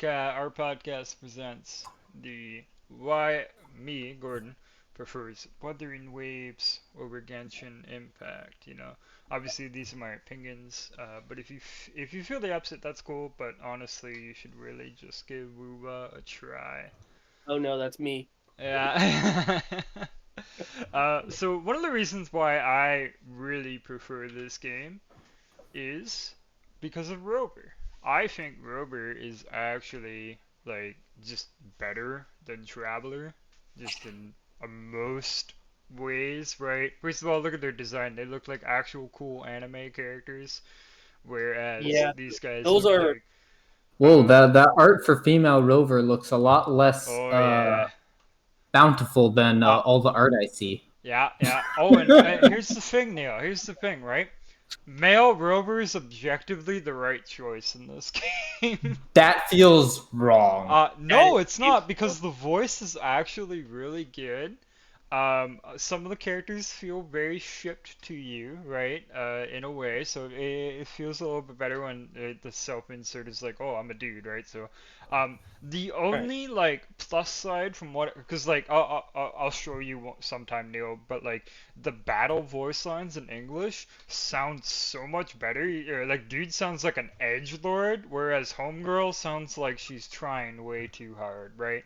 Our podcast presents the why me, Gordon, prefers Wuthering Waves over Genshin Impact. Obviously these are my opinions, but if you feel the opposite, that's cool. But honestly, you should really just give Wuba a try. Oh no, that's me. Yeah. So one of the reasons why I really prefer this game is because of Rover. I think Rover is actually like just better than Traveler, just in most ways, right? First of all, look at their design. They look like actual cool anime characters, whereas Yeah, these guys those look are. like Whoa, that art for female Rover looks a lot less oh yeah. bountiful than Uh, all the art I see. yeah, yeah. Oh, and here's the thing, Neil. Here's the thing, right? Male Rover is objectively the right choice in this game. That feels wrong. That No, it's is, not because the voice is actually really good. Some of the characters feel very shipped to you, right? In a way, so it feels a little bit better when the self-insert is like, "Oh, I'm a dude," right? So, the right. only like plus side from what, because like I'll show you sometime, Neil, but like the battle voice lines in English sound so much better. Like, dude sounds like an edge lord, whereas homegirl sounds like she's trying way too hard, right?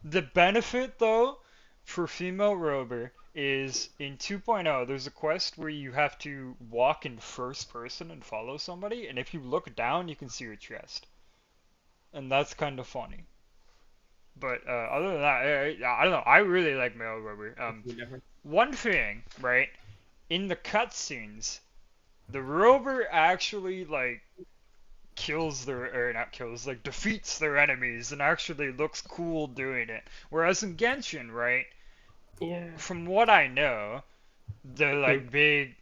The benefit though for female rover is in 2.0 there's a quest where you have to walk in first person and follow somebody, and if you look down you can see your chest, and that's kind of funny. But other than that, I don't know, I really like male rover. One thing, right, in the cutscenes the rover actually like kills their, or not kills, like defeats their enemies and actually looks cool doing it, whereas in Genshin, right, Yeah. from what I know, the Hmm. like big,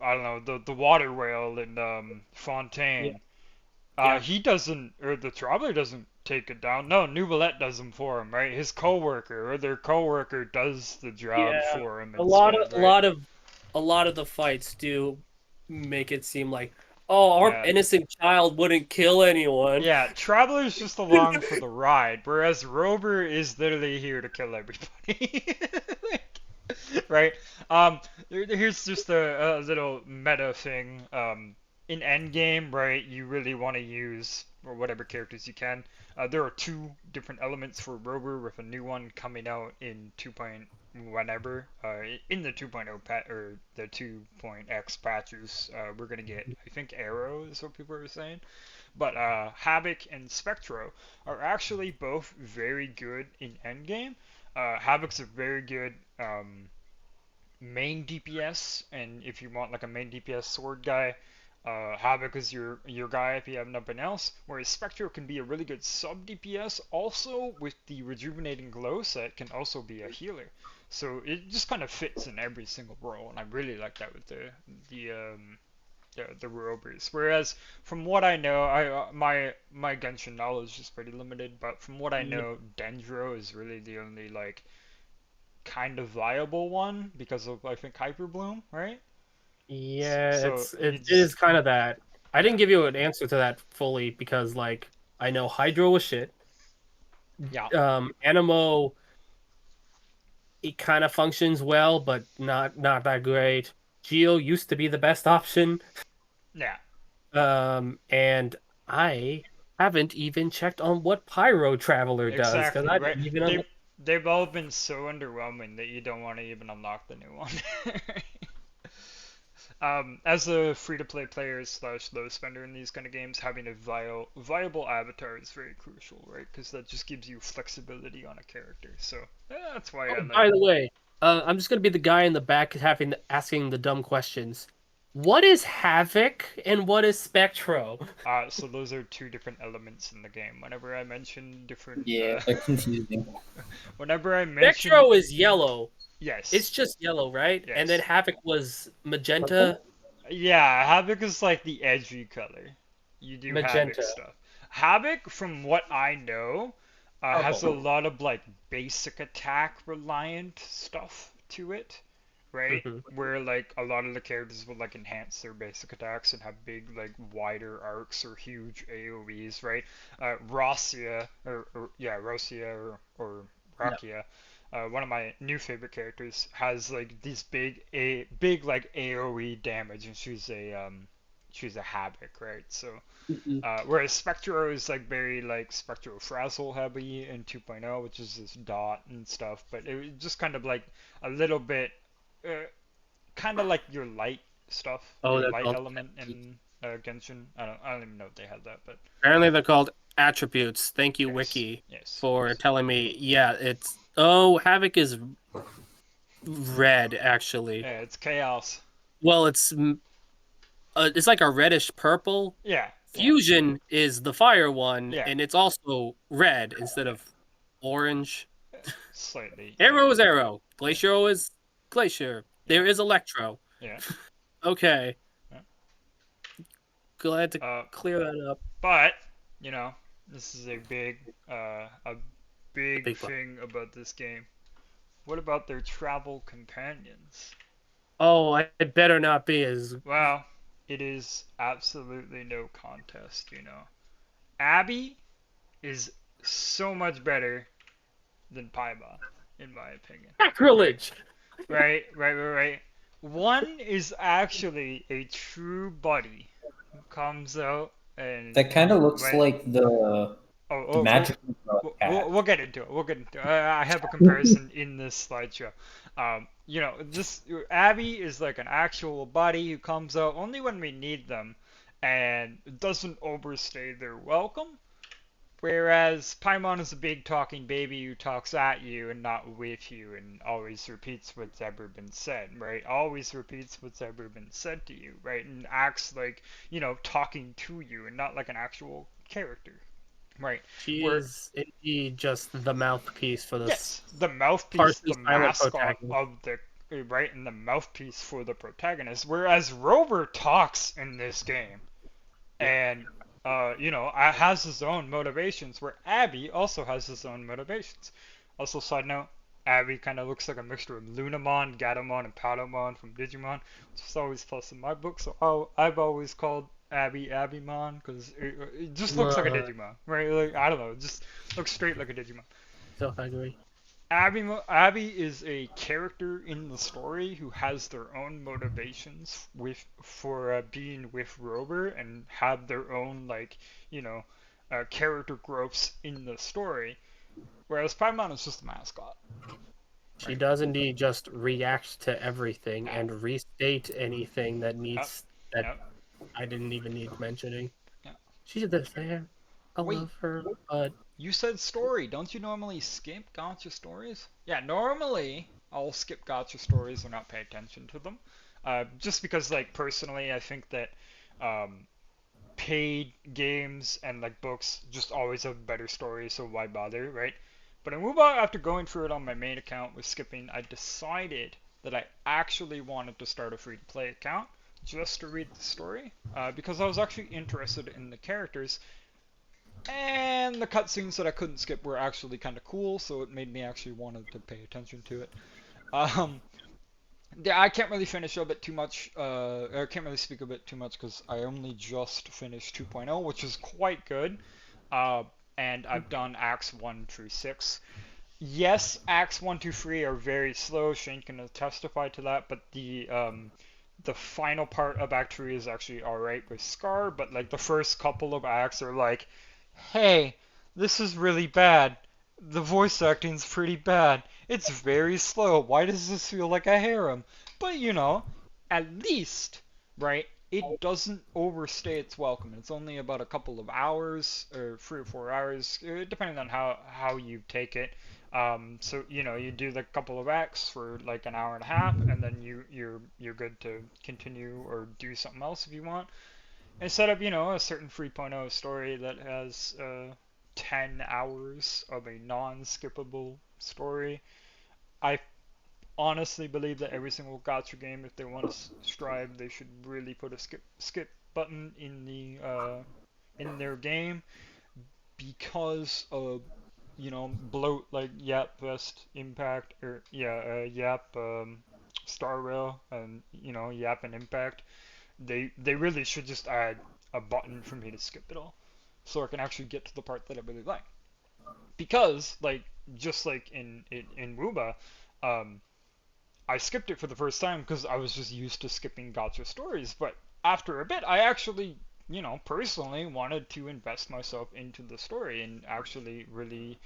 I don't know, the water whale in Yeah. Fontaine, Yeah. he doesn't, or the traveler doesn't take it down. No, Nubilette does them for him, right? His coworker or their coworker does the job Yeah. for him A lot of instead, a right? lot of a lot of the fights do make it seem like, oh, our Yeah. innocent child wouldn't kill anyone. Yeah, Traveler's just along for the ride, whereas Rover is literally here to kill everybody. Right? Here's just a little meta thing. In Endgame, right, you really want to use or whatever characters you can. There are two different elements for Rover, with a new one coming out in 2. Whenever in the 2.0 pat or the 2.x patches, we're gonna get, I think, Arrow is what people are saying, but Havoc and Spectro are actually both very good in endgame. Havoc's a very good main DPS, and if you want like a main DPS sword guy, Havoc is your guy if you have nothing else. Whereas Spectro can be a really good sub DPS, also with the rejuvenating glow set can also be a healer. So it just kind of fits in every single role, and I really like that with the rovers. Whereas from what I know, my Genshin knowledge is pretty limited, but from what I Yeah. know, Dendro is really the only like kind of viable one because of, I think, Hyper Bloom, right? Yeah, So it's you it just is kind of that. I yeah, didn't give you an answer to that fully because like I know Hydro was shit. yeah, Animo, it kind of functions well, but not that great. Geo used to be the best option. yeah, And I haven't even checked on what Pyro Traveler does because exactly, I right? didn't even They've all been so underwhelming that you don't want to even unlock the new one. As a free-to-play player slash low spender in these kind of games, having a viable avatar is very crucial, right? Because that just gives you flexibility on a character. So that's why I Oh, like. by the way, I'm just gonna be the guy in the back having asking the dumb questions. What is Havoc and what is Spectro? So those are two different elements in the game. Whenever I mention different, Yeah, they're confusing. whenever I mention Spectro is yellow. yes, It's just yellow, right? And then yes, Havoc was magenta. Purple? yeah, Havoc is like the edgy color. You do Havoc Magenta. stuff. Havoc, from what I know, has a Purple. lot of like basic attack reliant stuff to it, right? Hmm. Where like a lot of the characters would like enhance their basic attacks and have big like wider arcs or huge AoEs, right? Rosia or yeah, Rosia or Yeah. Rakia, one of my new favorite characters, has like these big like AoE damage, and she's a havoc, right? So Hmm. whereas Spectro is like very like Spectro Frazzle heavy in 2.0, which is this dot and stuff, but it was just kind of like a little bit, uh, kind of like your light stuff, Oh, your they're light called. element in Genshin. I don't even know if they had that, but Apparently, they're called attributes. Thank you, yes, Wiki, yes, for yes, telling me. Yeah, it's. Oh, Havoc is red, actually. yeah, it's chaos. Well, it's like a reddish purple. Yeah, yeah, Fusion is the fire one, yeah, and it's also red instead yeah, of orange. slightly, yeah, Arrow is arrow. yeah, Glacier is glacier. yeah, There is electro. yeah, Okay, yeah. glad to Uh, clear that up. but this is a The big big one. thing about this game. What about their travel companions? Oh, it better not be as. Well, it is absolutely no contest, you know. Abby is so much better than Paimon, in my opinion. Right, Sacrilege. right. One is actually a true buddy who comes out and That kind of looks when like oh, the oh magic cat. we'll get into it. We'll get into it. I have a comparison in this slideshow. This Abby is like an actual buddy who comes out only when we need them, and doesn't overstay their welcome. Whereas Paimon is a big talking baby who talks at you and not with you, and always repeats what's ever been said, right? Always repeats what's ever been said to you, right? And acts like, talking to you and not like an actual character, right? She Where is indeed just the mouthpiece for this Yes, the mouthpiece, partially the silent mascot protagonist. of the right, and the mouthpiece for the protagonist. Whereas Rover talks in this game, Yeah. and has his own motivations. Where Abby also has his own motivations. Also, side note, Abby kind of looks like a mixture of Lunamon, Gatomon, and Patamon from Digimon, which is always plus in my book. So I've always called Abby Abbymon because it just looks like a Uh, Digimon, right? Like I don't know, it just looks straight like a Digimon. so I agree. Abby is a character in the story who has their own motivations for being with Rover and have their own character growths in the story. Whereas Paimon is just a mascot, She right? does indeed just react to everything Yeah. and restate anything that Yep. needs that Yep. I didn't even need mentioning. Yeah. She's just there. I Wait, love her, but you said story. Don't you normally skip gotcha stories? Yeah, normally I'll skip gotcha stories or not pay attention to them. Just because, like, personally, I think that um, paid games and like books just always have better stories, so why bother, right? But I move on after going through it on my main account with skipping. I decided that I actually wanted to start a free to play account just to read the story because I was actually interested in the characters, and the cutscenes that I couldn't skip were actually kind of cool, so it made me actually wanted to pay attention to it. Um, yeah, I can't really finish a bit too much. I can't really speak a bit too much because I only just finished 2.0, which is quite good. Uh, and I've done Acts 1 through 6. Yes, Acts 1, 2, 3 are very slow. Shane can testify to that, but the final part of Act 3 is actually alright with Scar, but like the first couple of acts are like, hey, this is really bad. The voice acting's pretty bad. It's very slow. Why does this feel like a harem? But at least, right, it doesn't overstay its welcome. It's only about a couple of hours, or 3 or 4 hours, depending on how you take it. So you do the couple of acts for like an hour and a half, and then you're good to continue or do something else if you want. And set up a certain 3.0 story that has 10 hours of a non-skippable story. I honestly believe that every single gacha game, if they want to strive, they should really put a skip button in their game because of bloat like Yap Best Impact or yeah Yap Star Rail and Yap and Impact, they really should just add a button for me to skip it all, so I can actually get to the part that I really like. Because like just like in Wuba, um, I skipped it for the first time because I was just used to skipping gotcha stories. But after a bit, I actually, personally wanted to invest myself into the story and actually really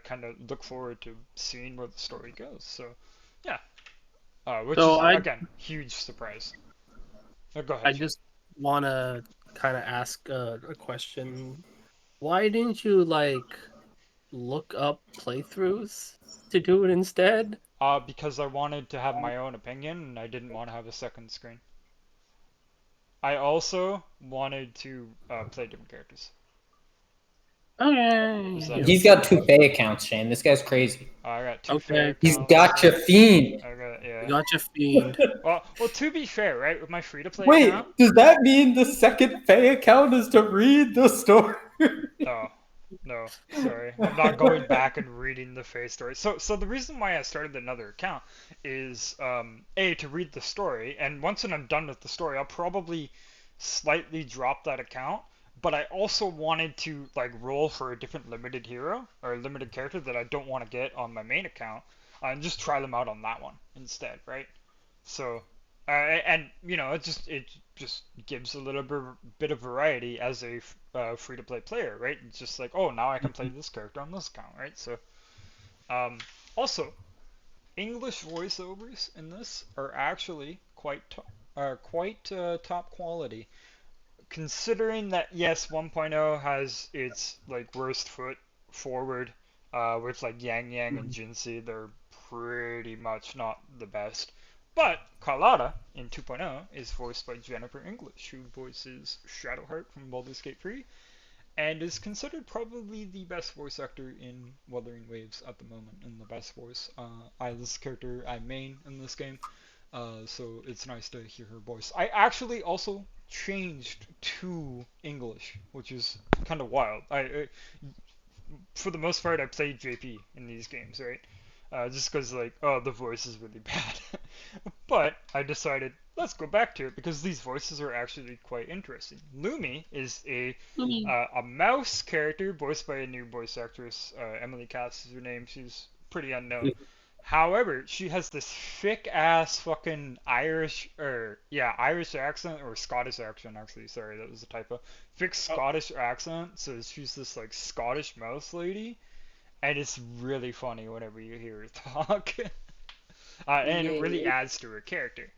kind of look forward to seeing where the story goes. So, yeah, which So is I again huge surprise. Go I ahead, Jay. just want to kind of ask a question. Why didn't you like look up playthroughs to do it instead? Because I wanted to have my own opinion and I didn't want to have a second screen. I also wanted to play different characters. Is that Okay. it? He's got two Faye accounts, Shane. This guy's crazy. I got two fair Okay. He's accounts. gotcha fiend. I got yeah. Gotcha, fiend. Well, to be fair, right, with my free to play Wait, account, does that mean the second Faye account is to read the story? no, no, sorry, I'm not going back and reading the Fae story. So the reason why I started another account is a to read the story, and once I'm done with the story, I'll probably slightly drop that account. But I also wanted to like roll for a different limited hero or a limited character that I don't want to get on my main account, and just try them out on that one instead, right? So, and it just gives a little bit of variety as a free to play player, right? It's just like, oh, now I can play this character on this account, right? So, um, also English voiceovers in this are actually quite top quality, considering that yes, 1.0 has its like worst foot forward, with like Yang Yang and Jinsei, they're pretty much not the best. But Carlotta in 2.0 is voiced by Jennifer English, who voices Shadowheart from Baldur's Gate 3, and is considered probably the best voice actor in Wuthering Waves at the moment, and the best voice. Isla's character I main in this game, so it's nice to hear her voice. I actually also changed to English, which is kind of wild. For the most part, I played JP in these games, right? Just because like, oh, the voice is really bad. But I decided let's go back to it because these voices are actually quite interesting. Lumi is a mouse character voiced by a new voice actress. Emily Cass is her name. She's pretty unknown. However, she has this thick ass fucking Irish or yeah, Irish accent or Scottish accent actually, sorry, that was a typo. Thick Scottish accent, so she's this like Scottish mouse lady, and it's really funny whenever you hear her talk. And it really Yay. adds to her character.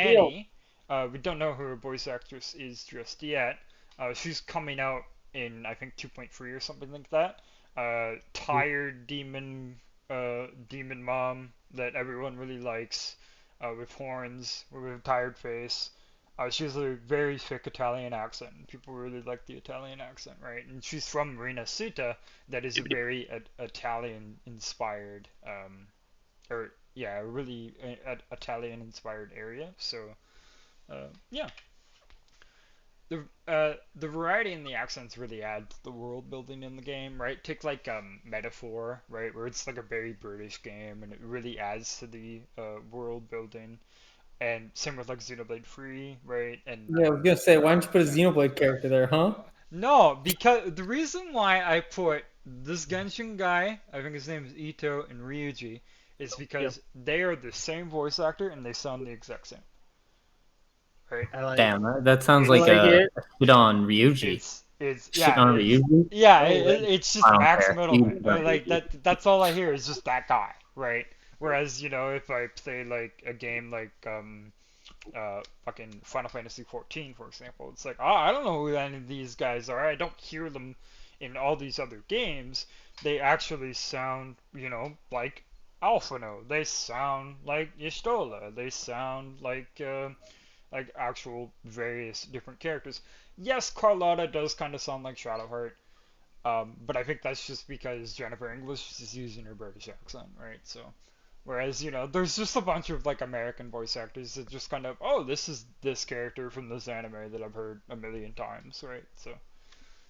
Deal. Zanny, we don't know who her voice actress is just yet. She's coming out in I think 2.3 or something like that. Tired demon mom that everyone really likes, with horns, with a tired face. She has a very thick Italian accent. And people really like the Italian accent, right? And she's from Rena Sita, that is a very Italian-inspired, or yeah, a really Italian-inspired area. So, yeah, the variety in the accents really add to the world building in the game, right? Take like Metaphor, right, where it's like a very British game, and it really adds to the world building. And same with like Xenoblade 3, right? And Yeah, I was gonna say, why don't you put a yeah. Xenoblade character there, huh? No, because the reason why I put this Genshin guy, I think his name is Ito and Ryuji, is Yep. because they are the same voice actor and they sound the exact same, right? I like. Damn, that sounds I like like a it. shit on Ryuji. It's Shit yeah, on it's Ryuji? yeah, Oh, it's just I don't Max care. You Middleman. can on Like Ryuji. that's all I hear is just that guy, right? Whereas if I play like a game like fucking Final Fantasy 14, for example, it's like, oh, I don't know who any of these guys are. I don't hear them in all these other games. They actually sound, like Alphino. They sound like Y'shtola. They sound like actual various different characters. Yes, Carlotta does kind of sound like Shadowheart, but I think that's just because Jennifer English is using her British accent, right? So, whereas there's just a bunch of like American voice actors that just kind of, oh, this is this character from this anime that I've heard a million times, right? So,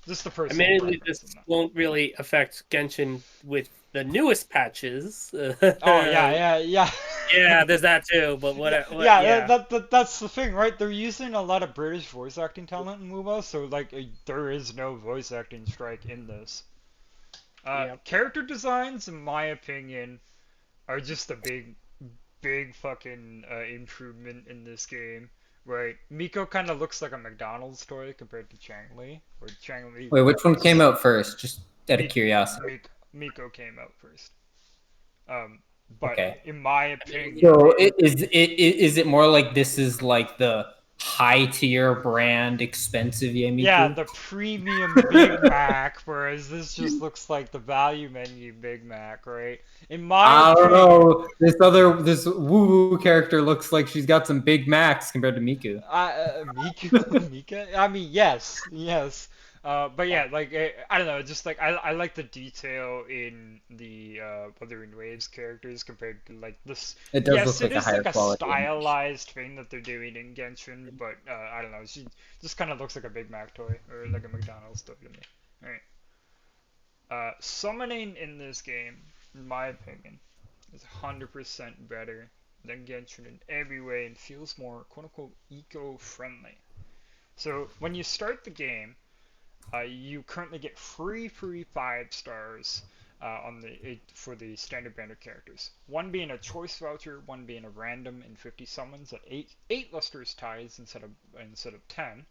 Just the personal Admittedly, preference in this that. won't really affect Genshin with the newest patches. Oh yeah. Yeah, there's that too. But Yeah, what? yeah, Yeah, that's the thing, right? They're using a lot of British voice acting talent in MOBA, so like there is no voice acting strike in this. yeah. Character designs, in my opinion, are just a big fucking improvement in this game. Right, Miko kind of looks like a McDonald's toy compared to Changli, where Changli Wait, which one came looks out first? Just out of Mik curiosity. Miko came out first. Um, but Okay. in my So opinion, is it more like this is like the high tier brand expensive yeah, Yamiku? the premium Big Mac, whereas this just looks like the value menu Big Mac, right? In my I don't opinion, know. This woo woo character looks like she's got some Big Macs compared to Miku. Mika. I mean, yes. But yeah, like I don't know, just like I like the detail in the Wuthering Waves characters compared to like this. It does Yes, look it like a is higher like a quality image. stylized thing that they're doing in Genshin, but I don't know. She just kind of looks like a Big Mac toy or like a McDonald's toy to me. All right. Summoning in this game, in my opinion, is 100% better than Genshin in every way and feels more quote unquote eco-friendly. So when you start the game, you currently get free 5 stars on the for the standard banner characters. One being a choice voucher, one being a random and 50 summons at eight lustrous ties instead of 10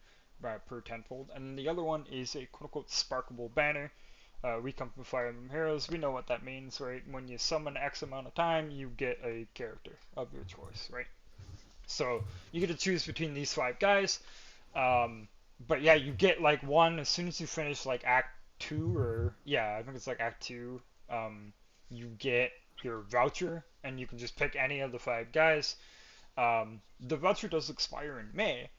per tenfold, and then the other one is a quote unquote sparkable banner. We come from Fire Emblem Heroes. We know what that means, right? When you summon X amount of time, you get a character of your choice, right? So you get to choose between these 5 guys. But yeah, you get like one as soon as you finish like Act 2 or yeah, I think it's like Act 2. You get your voucher and you can just pick any of the 5 guys. The voucher does expire in May,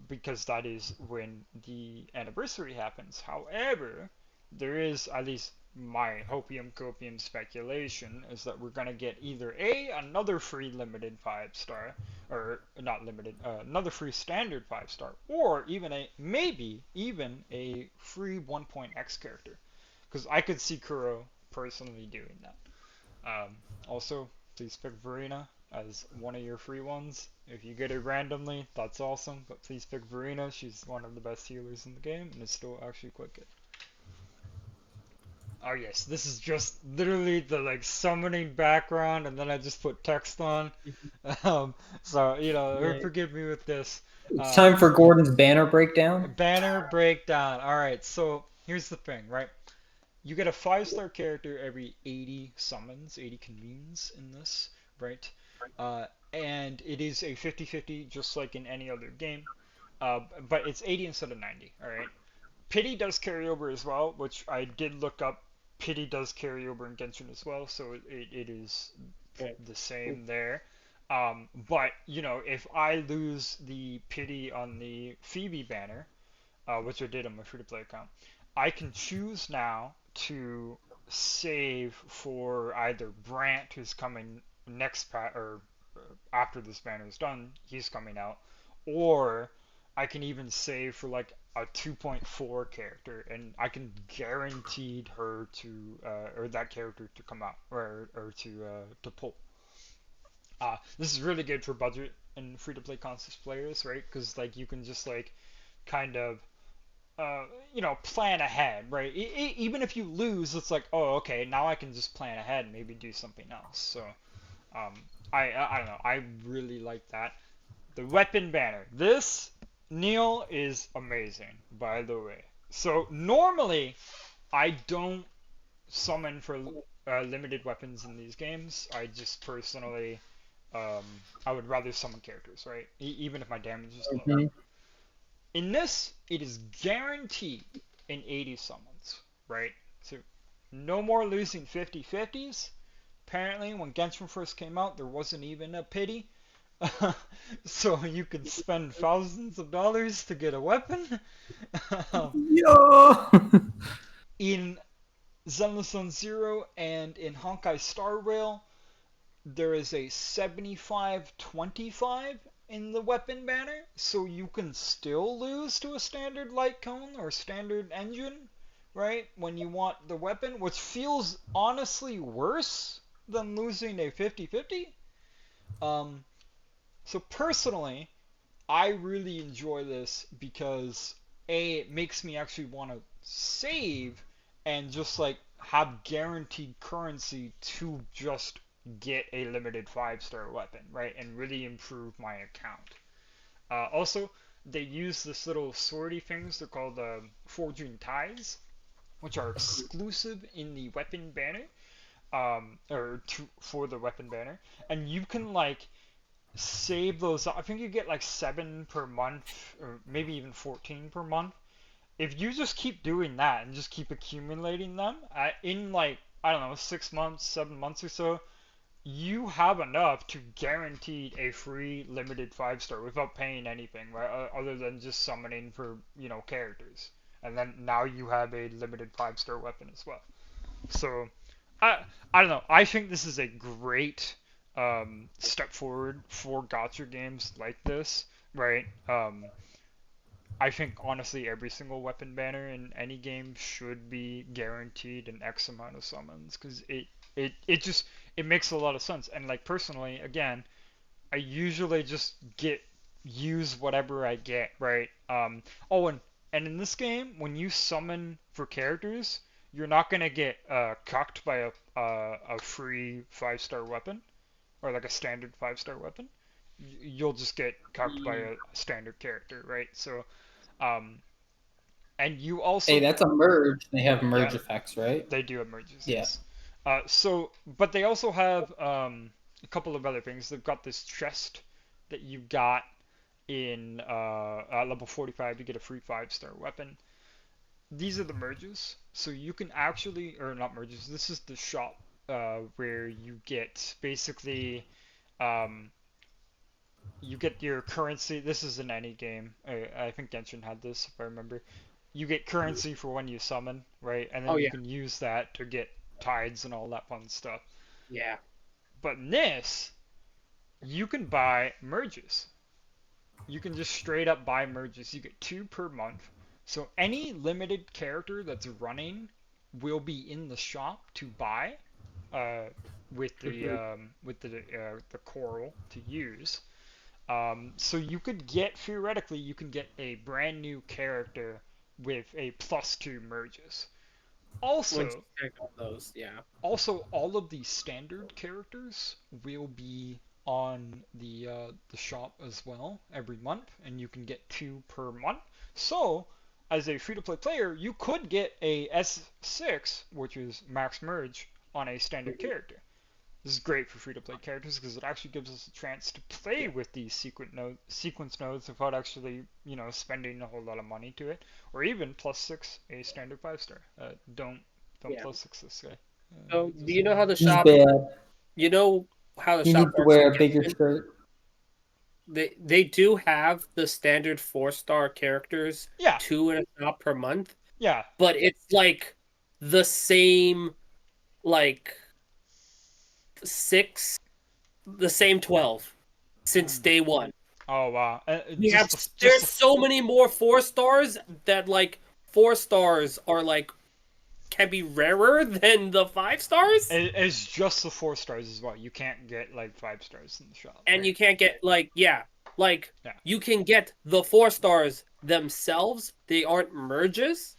because that is when the anniversary happens. However, there is at least my hopium copium speculation is that we're gonna get either another free limited 5 star, or not limited, another free standard 5 star, or even a maybe even a free 1.x character, because I could see Kuro personally doing that. Also, please pick Verena as one of your free ones. If you get it randomly, that's awesome, but please pick Verena. She's one of the best healers in the game, and it's still actually quite good. Oh yes, this is just literally the like summoning background, and then I just put text on. So Right. forgive me with this. It's Um, time for Gordon's banner breakdown. Banner breakdown. All right, so here's the thing, right? You get a 5 star character every 80 summons, 80 convenes in this, right? And it is a 50-50, just like in any other game. But it's 80 instead of 90, all right? Pity does carry over as well, which I did look up. Pity does carry over in Genshin as well, so it is Okay. the same there. But, if I lose the pity on the Phoebe banner, which I did on my free-to-play account, I can choose now to save for either Brant, who's coming next or after this banner is done, he's coming out, or I can even save for like a 2.4 character, and I can guarantee her to or that character to come out or to pull. This is really good for budget and free-to-play console players, right? Because like you can just like kind of plan ahead, right? Even if you lose, it's like, oh, okay, now I can just plan ahead and maybe do something else. So, um, I don't know. I really like that. The weapon banner. This Neil is amazing, by the way. So normally, I don't summon for limited weapons in these games. I just personally, um, I would rather summon characters, right? Even if my damage is low. Mhm. In this, it is guaranteed in 80 summons, right? So no more losing 50-50s. Apparently, when Genshin first came out, there wasn't even a pity. So you could spend thousands of dollars to get a weapon. Yo. In Zenless Zone Zero and in Honkai Star Rail, there is a 75-25 in the weapon banner, so you can still lose to a standard light cone or standard engine, right? When you want the weapon, which feels honestly worse than losing a 50-50. Um, so personally, I really enjoy this because A, it makes me actually want to save and just like have guaranteed currency to just get a limited 5-star weapon, right? And really improve my account. Also, they use this little swordy things, they're called Forging Ties, which are exclusive in the weapon banner, for the weapon banner. And you can like save those. I think you get like 7 per month, or maybe even 14 per month. If you just keep doing that and just keep accumulating them, in like, I don't know, 6 months, 7 months or so, you have enough to guarantee a free limited 5-star without paying anything, right? Other than just summoning for, characters. And then now you have a limited 5-star weapon as well. So I don't know. I think this is a great step forward for gacha games like this, right? I think honestly every single weapon banner in any game should be guaranteed an X amount of summons because it just it makes a lot of sense. And like personally, again, I usually just use whatever I get, right? Oh, and in this game, when you summon for characters, you're not gonna get cucked by a free 5-star weapon or like a standard 5-star weapon. You'll just get cucked by a standard character, right? So, um, and you Hey, also, that's a merge. They have yeah, merge effects, right? they do have merges, Yeah. yes. But they also have a couple of other things. They've got this chest that you got in at level 45. You get a free 5-star weapon. These are the merges, so you can actually, or not merges. This is the shop where you get basically, um, you get your currency. This is in any game. I think Genshin had this, if I remember. You get currency for when you summon, right? And Oh then you yeah, can use that to get tides and all that fun stuff. yeah. But in this, you can buy merges. You can just straight up buy merges. You get 2 per month. So any limited character that's running will be in the shop to buy, uh, Mhm. with the coral to use. So you could get theoretically you can get a brand new character with a +2 merges. Once Also, you check all those, yeah. Also, all of the standard characters will be on the shop as well every month, and you can get 2 per month. So, as a free-to-play player, you could get a S6, which is max merge, on a standard Mhm. character. This is great for free-to-play characters because it actually gives us a chance to play Yeah. with these sequence nodes without actually, spending a whole lot of money to it, or even +6 a standard 5-star. Don't Yeah. +6 this guy. So, do Just you know how the He's shop? bad. You know how the He shop needs to works in wear a bigger Genshin? shirt. They do have the standard 4-star characters, yeah, 2 in a shop per month, yeah. but it's like the same, like six, the same 12 since Mm. day one. Oh wow. We have there's so many more 4 stars that like 4 stars are like can be rarer than the 5 stars, It's just the 4 stars as well. You can't get like 5 stars in the shop, and right? you can't get like like Yeah. you can get the 4 stars themselves. They aren't merges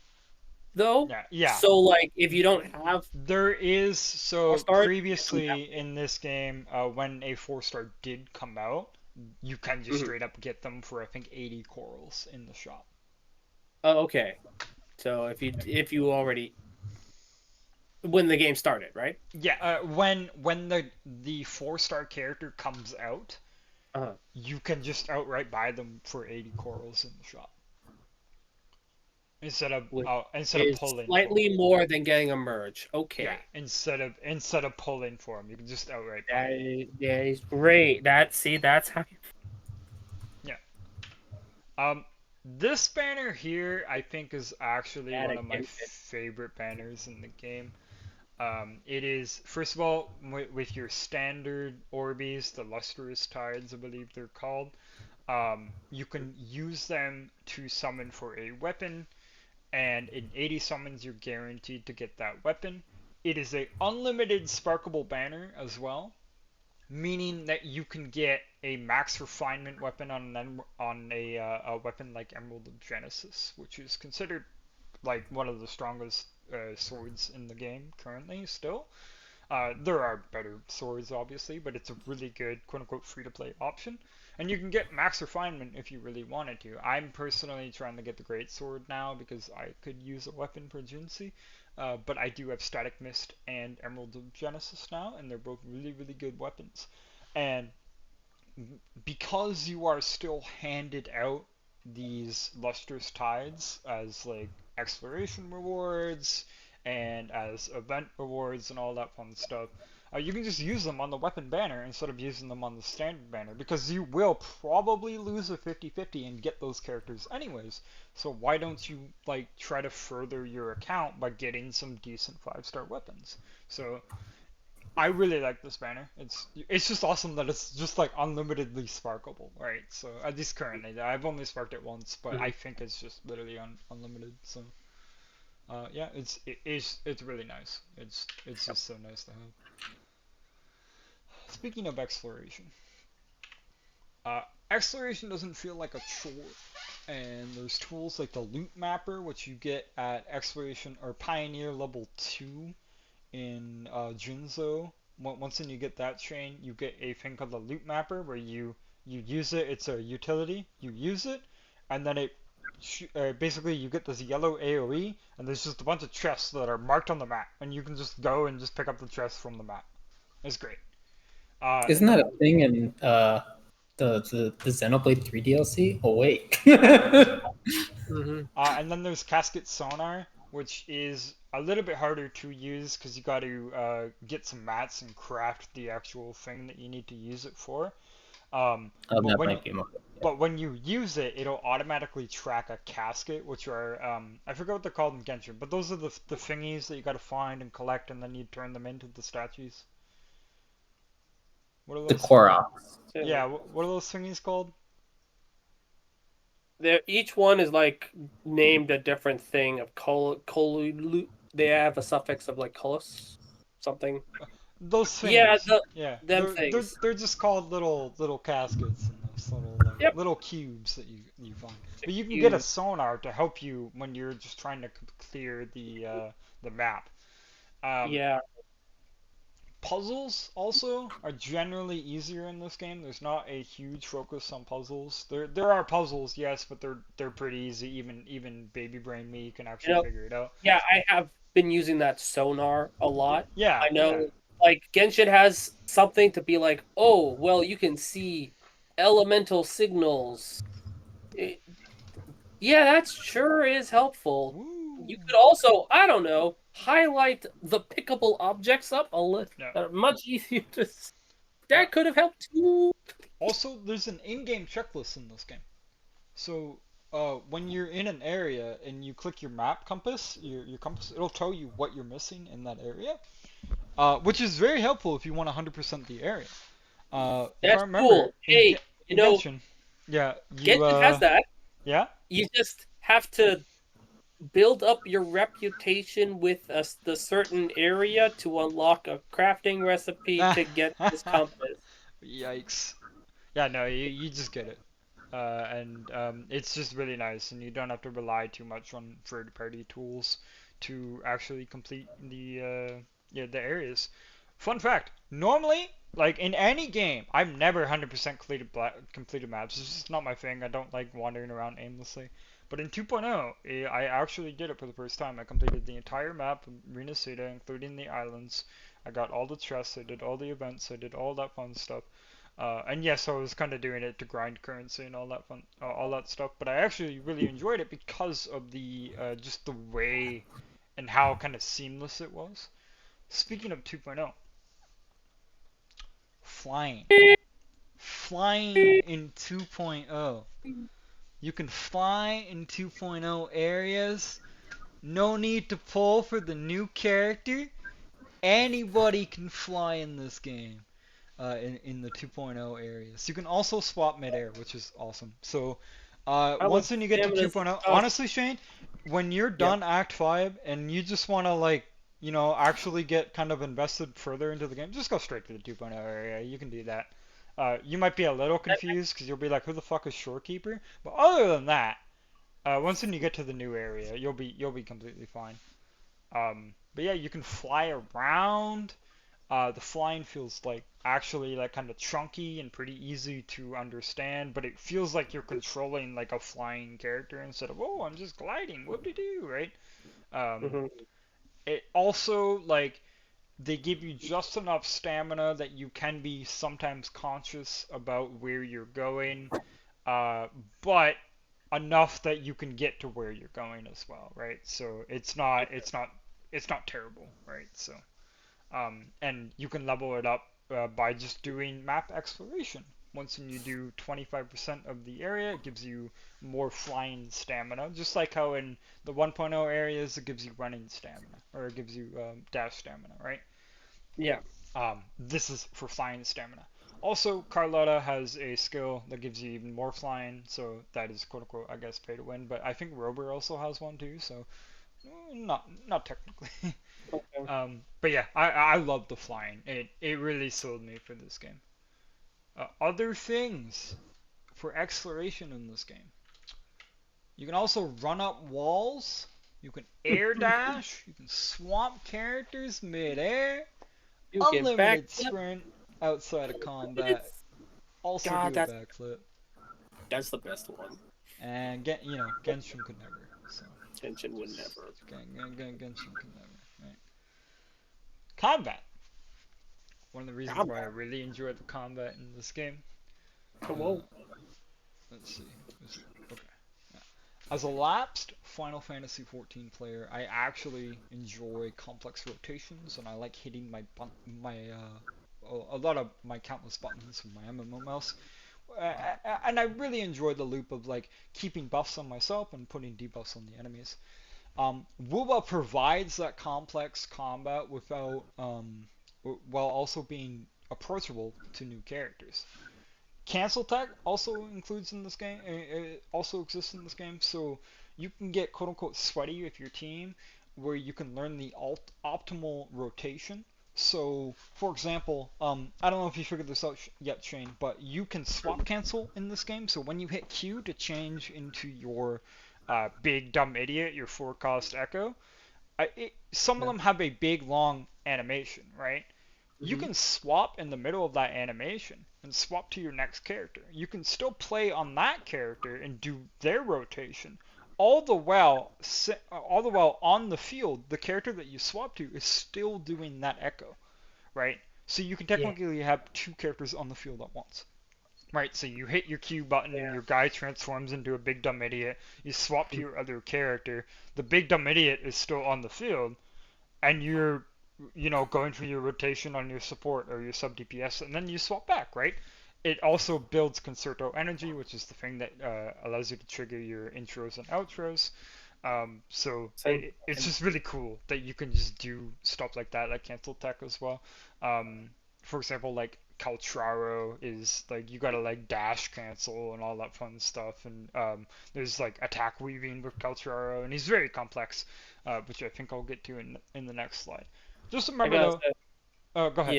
though. Yeah, yeah. So like if you don't have There is four so stars, you get them that previously in this game, when a 4-star did come out, you can just way. Mhm. straight up get them for I think 80 corals in the shop. Oh, okay. So if you already when the game started, right? Yeah, when the 4-star character comes out, Uh-huh. you can just outright buy them for 80 corals in the shop Which instead of is pulling for them. slightly more than getting a merge. Yeah, Okay. instead of pulling for them, you can just outright buy them. That is great. That's how you Yeah. Um, this banner here, I think, is actually add one a of my Genshin. favorite banners in the game. It is, first of all, with your standard Orbeez, the Lustrous Tides, I believe they're called. You can use them to summon for a weapon, and in 80 summons, you're guaranteed to get that weapon. It is a unlimited sparkable banner as well, meaning that you can get a max refinement weapon on a weapon like Emerald of Genesis, which is considered like one of the strongest swords in the game currently still. There are better swords, obviously, but it's a really good quote-unquote free-to-play option. And you can get max refinement if you really wanted to. I'm personally trying to get the great sword now because I could use a weapon for Jinsei. But I do have Static Mist and Emerald of Genesis now, and they're both really, really good weapons. And because you are still handed out these lustrous tides as like exploration rewards and as event rewards and all that fun stuff, you can just use them on the weapon banner instead of using them on the standard banner because you will probably lose a 50-50 and get those characters anyways. So why don't you like try to further your account by getting some decent 5-star weapons? So I really like this banner. It's just awesome that it's just like unlimitedly sparkable, right? So at least currently, I've only sparked it once, but I think it's just literally unlimited. So yeah, it's really nice. It's just so nice to have. Speaking of exploration, uh, exploration doesn't feel like a chore, and there's tools like the loot mapper, which you get at exploration or pioneer level 2 in Junzo. Once you get that chain, you get a thing called the loot mapper where you use it. It's a utility. You use it, and then basically you get this yellow AOE, and there's just a bunch of chests that are marked on the map, and you can just go and just pick up the chests from the map. It's great. Isn't And that then a thing in the Xenoblade 3 DLC? Oh wait. Hmm. And then there's Casket Sonar, which is a little bit harder to use because you got to get some mats and craft the actual thing that you need to use it for. Oh, But that when you might be more. Yeah. but when you use it, it'll automatically track a casket, which are I forget what they're called in Genshin, but those are the thingies that you got to find and collect, and then you turn them into the statues. What are The those? Korok. Yeah, what are those thingies called? Each one is like named a different thing of they have a suffix of like colus something. Those Yeah, thingies. Yeah, them things. they're just called little caskets and those Yep. little cubes that you find. To But you can get a use. sonar to help you when you're just trying to clear the map. Um, Yeah. Puzzles also are generally easier in this game. There's not a huge focus on puzzles. There are puzzles, yes, but they're pretty easy. Even baby brain me can You actually know, figure it out. yeah, I have been using that sonar a lot. Yeah, I yeah. know, like, Genshin has something to be like, oh, well, you can see elemental signals. It- yeah, that sure is helpful. You Woo. could also, I don't know, highlight the pickable objects up a little, Yeah. much easier to. Uh, That could have helped too. Also, there's an in-game checklist in this game. So, when you're in an area and you click your map compass, your compass, it'll tell you what you're missing in that area, which is very helpful if you want 100% the area. If I That's remember, cool. Hey, in Genshin, yeah, Genshin has that. yeah, You just have to build up your reputation with the certain area to unlock a crafting recipe to get this compass. yikes. Yeah, no, you just get it. And it's just really nice, and you don't have to rely too much on third-party tools to actually complete the areas. Fun fact: normally, like in any game, I've never 100% completed maps. It's just not my thing. I don't like wandering around aimlessly. But in 2.0, I actually did it for the first time. I completed the entire map of Rena Seda, including the islands. I got all the chests. I did all the events. I did all that fun stuff. And yes, I was kind of doing it to grind currency and all that fun, all that stuff. But I actually really enjoyed it because of the just the way and how kind of seamless it was. Speaking of 2.0, flying, flying in 2.0. You can fly in 2.0 areas. No need to pull for the new character. Anybody can fly in this game. In the 2.0 areas. You can also swap midair, which is awesome. So, How much once when you get to stamina does it 2.0, cost? honestly, Shane, when you're Yeah. done Act 5 and you just want to like, actually get kind of invested further into the game, just go straight to the 2.0 area. You can do that. You might be a little confused because you'll be like, who the fuck is Shorekeeper? But other than that, once when you get to the new area, you'll be completely fine. But yeah, you can fly around. The flying feels like actually like kind of chunky and pretty easy to understand, but it feels like you're controlling like a flying character instead of I'm just gliding. What to do, right? Um, Hmm. it also like they give you just enough stamina that you can be sometimes conscious about where you're going, uh, but enough that you can get to where you're going as well, right? So it's not terrible, right? So. And you can level it up by just doing map exploration. Once you do 25% of the area, it gives you more flying stamina, just like how in the 1.0 areas it gives you running stamina, or it gives you dash stamina, right? Yeah. This is for flying stamina. Also, Carlotta has a skill that gives you even more flying, so that is quote unquote, I guess, pay to win. But I think Rober also has one too, so not technically. Okay. But yeah, I love the flying. It really sold me for this game. Other things for exploration in this game. You can also run up walls. You can air dash. You can swamp characters mid-air. You can Unlimited backflip. sprint outside of combat. It's Also God, do a backflip. that's the best one. And Genshin could never. So Genshin would never. Genshin could never. Right. Combat. One of the reasons why I Combat. really enjoyed the combat in this game. Come Uh, on. let's see. Okay. Yeah. As a lapsed Final Fantasy XIV player, I actually enjoy complex rotations, and I like hitting a lot of my countless buttons with my MMO mouse. And I really enjoy the loop of like keeping buffs on myself and putting debuffs on the enemies. Wuba provides that complex combat while also being approachable to new characters. Cancel tech also includes in this game. It also exists in this game, so you can get quote unquote sweaty with your team, where you can learn the optimal rotation. So, for example, I don't know if you figured this out yet, Shane, but you can swap cancel in this game. So when you hit Q to change into your big dumb idiot, your 4-cost Echo, some of Yeah. them have a big long animation, right? You Hmm. can swap in the middle of that animation and swap to your next character. You can still play on that character and do their rotation. All the while on the field, the character that you swap to is still doing that echo, right? So you can Yeah. technically have two characters on the field at once. Right, so you hit your Q button, Yeah. your guy transforms into a big dumb idiot, you swap to your other character, the big dumb idiot is still on the field, and you're going for your rotation on your support or your sub DPS, and then you swap back, right? It also builds concerto energy, which is the thing that allows you to trigger your intros and outros. So Same. it's just really cool that you can just do stuff like cancel tech as well. For example, like Caltraro is like you gotta like dash cancel and all that fun stuff, and there's like attack weaving with Caltraro, and he's very complex, which I think I'll get to in the next slide. Just I remember gotta though. say, Go ahead.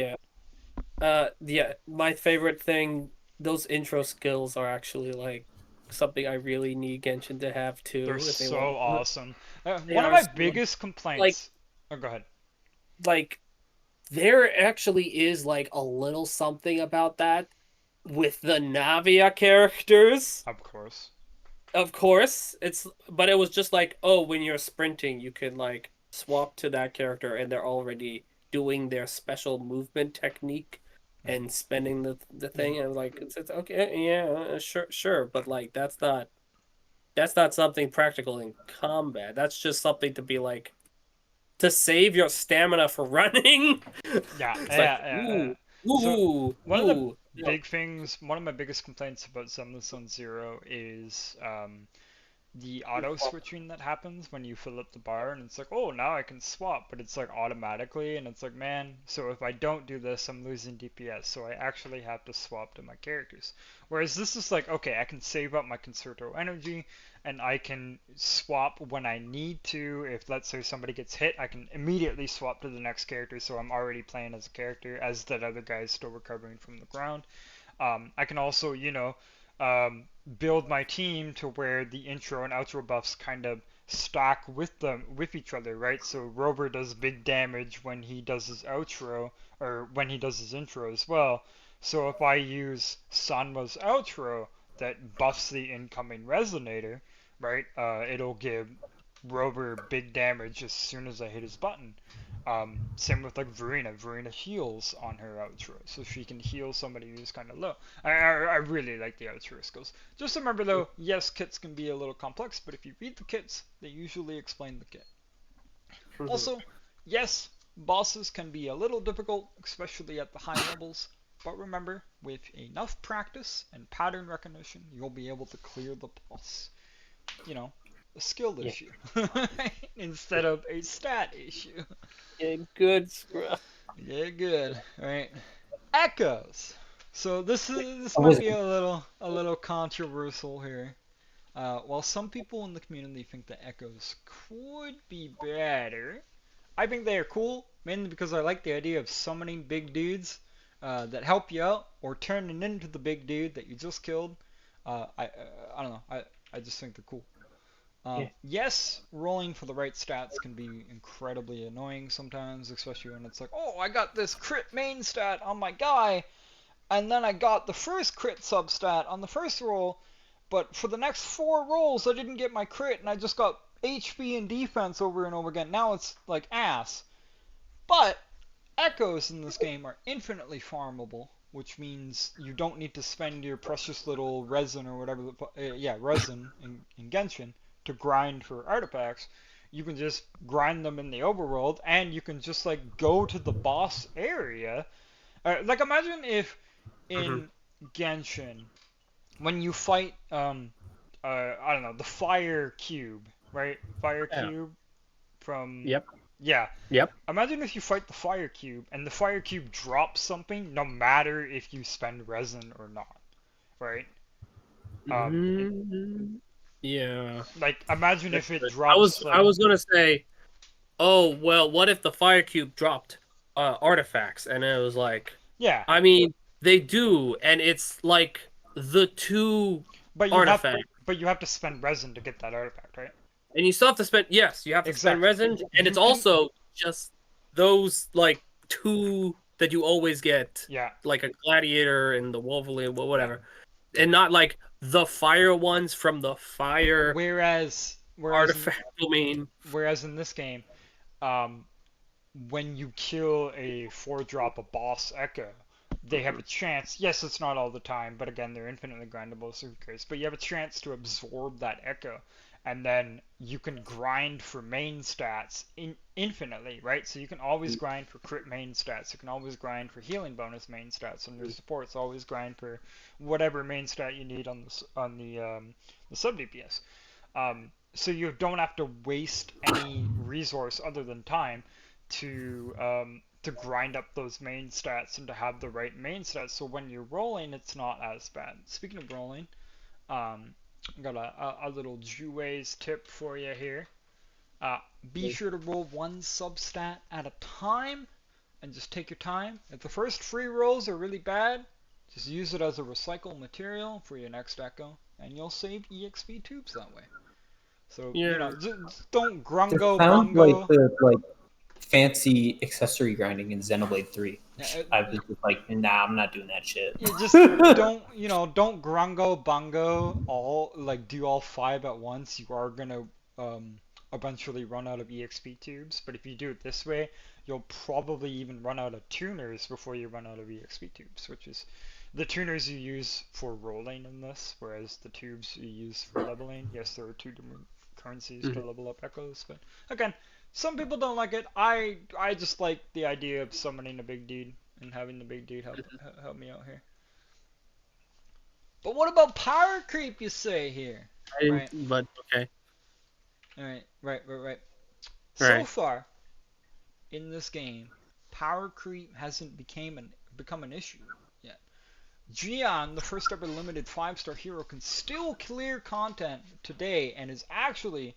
yeah. Yeah. My favorite thing, those intro skills are actually like something I really need Genshin to have They're too. If they want, so awesome. they One of are my so biggest like complaints. Oh, go ahead. like there actually is like a little something about that with the Navia characters. Of course. Of course, but it was just like, oh, when you're sprinting, you can like swap to that character and they're already doing their special movement technique and Hmm. spending the thing. And like it's okay, yeah, sure, but like that's not something practical in combat. That's just something to be like to save your stamina for running. Yeah, It's like yeah, yeah, yeah. ooh, So ooh, one of the ooh. No. one of my biggest complaints about Zenless on Zero is the auto switching that happens when you fill up the bar, and it's like, oh, now I can swap, but it's like automatically, and it's like, man, so if I don't do this, I'm losing DPS, so I actually have to swap to my characters. Whereas this is like, okay, I can save up my concerto energy, and I can swap when I need to. If, let's say, somebody gets hit, I can immediately swap to the next character, so I'm already playing as a character, as that other guy is still recovering from the ground. I can also, um, build my team to where the intro and outro buffs kind of stack with each other, right? So Rover does big damage when he does his outro, or when he does his intro as well. So if I use Sanwa's outro that buffs the incoming resonator, right? It'll give Rover big damage as soon as I hit his button. Same with like Verena. Verena heals on her outro, so she can heal somebody who's kind of low. I really like the outro skills. Just remember though, yes, kits can be a little complex, but if you read the kits, they usually explain the kit. Also, yes, bosses can be a little difficult, especially at the high levels, but remember, with enough practice and pattern recognition, you'll be able to clear the boss. You know, a skill Yeah. issue instead of a stat issue. Yeah, good scrub. Yeah, good. All right. Echoes. So this I might was be a little controversial here. While some people in the community think that echoes could be better, I think they are cool, mainly because I like the idea of summoning big dudes that help you out, or turning into the big dude that you just killed. I don't know. I just think they're cool. Yeah. Yes, rolling for the right stats can be incredibly annoying sometimes, especially when it's like, oh, I got this crit main stat on my guy, and then I got the first crit substat on the first roll, but for the next 4 rolls I didn't get my crit, and I just got HP and defense over and over again. Now it's like ass. But echoes in this game are infinitely farmable, which means you don't need to spend your precious little resin or whatever resin in Genshin to grind for artifacts. You can just grind them in the overworld, and you can just like go to the boss area. Like imagine if Mm-hmm. in Genshin, when you fight I don't know, the fire cube, right? Fire Yeah. cube from, Yep. yeah. Yep. Imagine if you fight the fire cube and the fire cube drops something, no matter if you spend resin or not, right? It, Mm, yeah. like imagine That's if it good. I drops was I like, was gonna say, oh well, what if the fire cube dropped artifacts? And it was like, yeah, I mean, they do, and it's like the two but you have artifacts. but you have to spend resin to get that artifact, right? And you still have to spend, yes, you have to spend Exactly. resin, and You it's can, also just those like two that you always get, yeah, like a gladiator and the Wolverine, yeah. whatever, and not like the fire ones from the fire Whereas artifact domain. in this game, um, when you kill a 4-drop a boss echo, they have a chance. Yes, it's not all the time, but again, they're infinitely grindable, so who cares? But you have a chance to absorb that echo, and then you can grind for main stats infinitely, right? So you can always grind for crit main stats. You can always grind for healing bonus main stats on your supports. Always grind for whatever main stat you need on the sub DPS. So you don't have to waste any resource other than time to grind up those main stats and to have the right main stats. So when you're rolling, it's not as bad. Speaking of rolling, I got a little Juway's tip for you here. Be sure to roll one substat at a time, and just take your time. If the first 3 rolls are really bad, just use it as a recycle material for your next echo, and you'll save EXP tubes that way. So, Yeah. just don't It grungo sounds like bungo. the like fancy accessory grinding in Xenoblade 3. Uh, I was just like, nah, I'm not doing that shit. You just don't grungo bungo all like do all 5 at once. You are gonna um eventually run out of EXP tubes, but if you do it this way, you'll probably even run out of tuners before you run out of EXP tubes, which is the tuners you use for rolling in this, whereas the tubes you use for leveling. Yes, there are 2 different currencies to Mhm. level up echoes, but again, some people don't like it. I just like the idea of summoning a big dude and having the big dude help me out here. But what about power creep, you say here? I didn't, right? but okay. Right. All So right. far in this game, power creep hasn't become an issue yet. Gian, the first ever limited 5-star hero, can still clear content today and is actually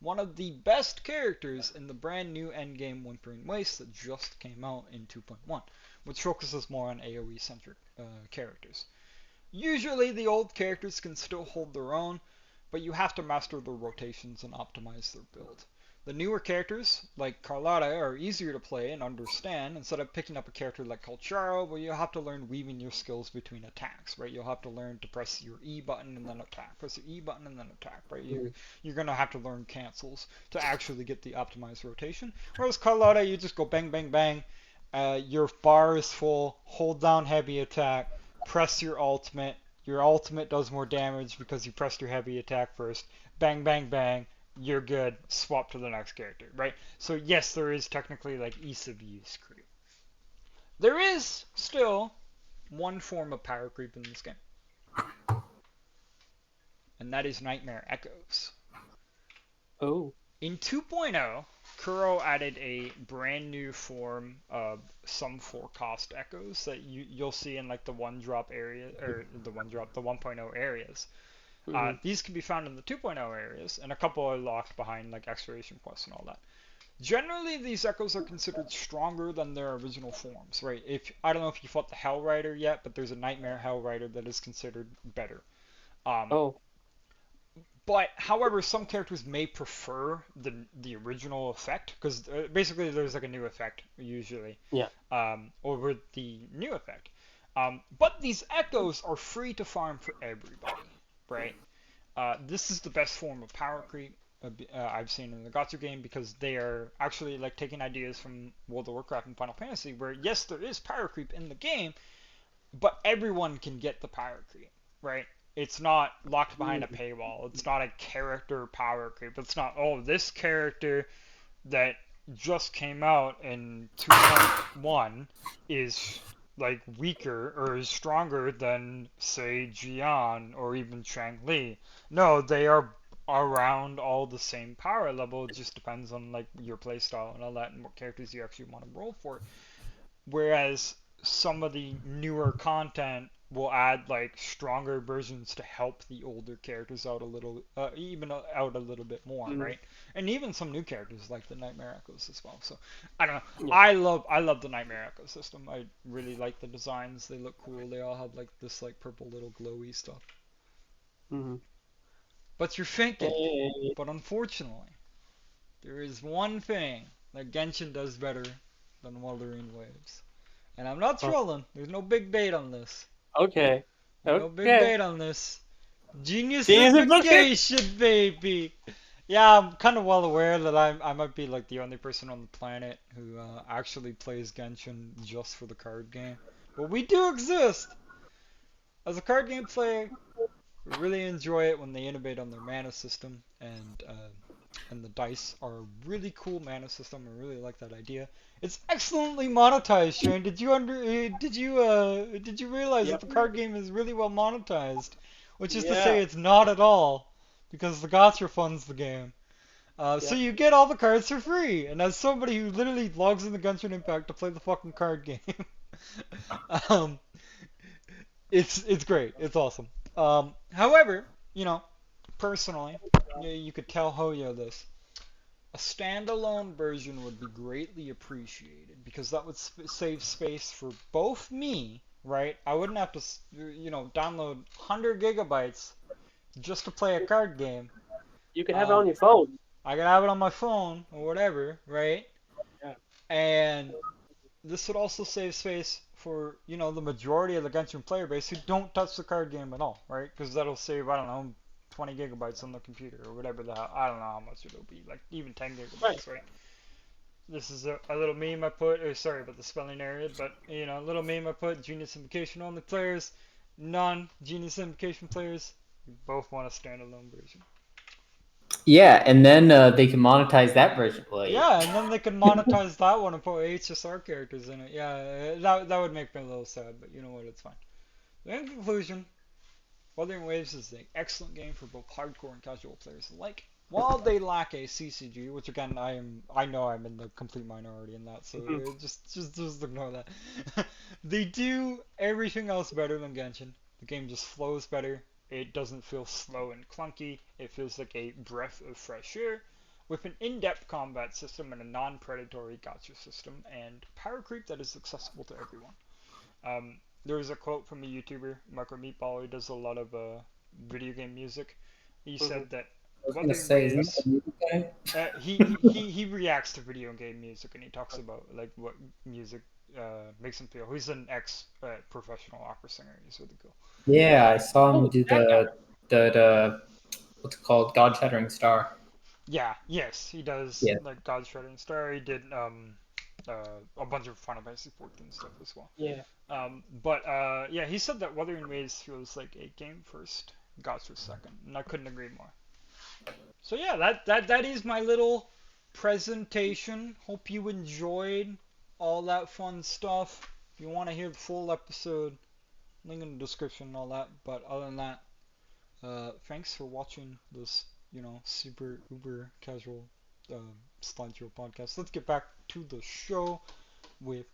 one of the best characters in the brand new endgame Wuthering Waves that just came out in 2.1, which focuses more on AoE centric characters. Usually the old characters can still hold their own, but you have to master their rotations and optimize their build. The newer characters, like Carlotta, are easier to play and understand. Instead of picking up a character like Colcharo, well, you'll have to learn weaving your skills between attacks, right? You'll have to learn to press your E button and then attack, press your E button and then attack, right? You're gonna have to learn cancels to actually get the optimized rotation. Whereas Carlotta, you just go bang, bang, bang. Your bar is full. Hold down heavy attack. Press your ultimate. Your ultimate does more damage because you pressed your heavy attack first. Bang, bang, bang. You're good. Swap to the next character, right? So yes, there is technically like ease of use creep. There is still one form of power creep in this game, and that is Nightmare Echoes. Oh. In 2.0, Kuro added a brand new form of some four cost echoes that you'll see in like the one drop area or the 1.0 areas. Mm-hmm. These can be found in the 2.0 areas, and a couple are locked behind like exploration quests and all that. Generally, these echoes are considered stronger than their original forms, right? If I don't know if you fought the Hell Rider yet, but there's a Nightmare Hell Rider that is considered better. Um, Oh. but however, some characters may prefer the original effect because basically there's like a new effect usually Yeah. over the new effect. But these echoes are free to farm for everybody, right? This is the best form of power creep I've seen in the Gacha game because they are actually like taking ideas from World of Warcraft and Final Fantasy, where yes, there is power creep in the game, but everyone can get the power creep, right? It's not locked behind a paywall. It's not a character power creep. It's not, oh, this character that just came out in 2.1 is like weaker or is stronger than say Jian or even Chang Li. No, they are around all the same power level. It just depends on like your playstyle and all that and what characters you actually want to roll for. Whereas some of the newer content will add like stronger versions to help the older characters out a little, even out a little bit more, Mm-hmm. right? And even some new characters like the Nightmare Echoes as well. So I don't know. Yeah. I love the Nightmare Echo system. I really like the designs. They look cool. They all have like this like purple little glowy stuff. Mm-hmm. But you're thinking, Hey. but unfortunately, there is one thing that Genshin does better than Wuthering Waves. And I'm not Oh, trolling. There's no big bait on this. okay. There's no big Okay. bait on this. Genius implication. Geniusification, baby. Yeah, I'm kind of well aware that I might be like the only person on the planet who actually plays Genshin just for the card game. But we do exist. As a card game player, we really enjoy it when they innovate on their mana system, and the dice are a really cool mana system. I really like that idea. It's excellently monetized, Shane. Did you realize that Yep. the card game is really well monetized? Which is to say, Yeah. it's not at all, because the gacha funds the game. So Yep. you get all the cards for free, and as somebody who literally logs in the Genshin Impact to play the fucking card game, um, it's great. It's awesome. However, personally, you could tell Hoyo this. A standalone version would be greatly appreciated because that would save space for both me, right? I wouldn't have to, download 100 gigabytes just to play a card game. You can have it Um, on your phone. I can have it on my phone or whatever, right? Yeah. And this would also save space for, the majority of the Genshin player base who don't touch the card game at all, right? Because that'll save, I don't know, 20 gigabytes on the computer or whatever the hell. I don't know how much it'll be, like even 10 Right. gigabytes, right? This is a little meme I put, sorry about the spelling error, but, a little meme I put, Genius Invocation only players, non-Genius Invocation players, we both want a standalone version. Yeah, and then they can monetize that version. Wait. Yeah, and then they can monetize that one and put HSR characters in it. Yeah, that would make me a little sad, but you know what? It's fine. In conclusion, Wuthering Waves is an excellent game for both hardcore and casual players alike. While they lack a CCG, which again I know I'm in the complete minority in that, so just ignore that. They do everything else better than Genshin. The game just flows better. It doesn't feel slow and clunky. It feels like a breath of fresh air, with an in-depth combat system and a non-predatory gacha system, and power creep that is accessible to everyone. There was a quote from a YouTuber, Marco Meatball, who does a lot of video game music. He said that I was gonna Wuthering say, isn't that Waves, a music guy? he reacts to video game music and he talks about like what music makes him feel. He's an ex professional opera singer. He's really cool. Yeah, I saw him Oh, do that guy. the what's it called? God Shattering Star. Yeah, yes, he does Yeah. like God Shredding Star. He did a bunch of Final Fantasy 14 stuff as well. Yeah. But yeah, he said that Wuthering Waves feels like a game first, gacha second, and I couldn't agree more. So yeah, that is my little presentation. Hope you enjoyed all that fun stuff. If you want to hear the full episode, link in the description and all that. But other than that, thanks for watching this, super uber casual slideshow podcast. Let's get back to the show with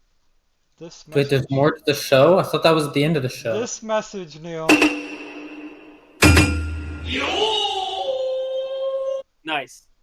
this Wait, there's message. more to the show? I thought that was the end of the show. This message, Neil. Nice.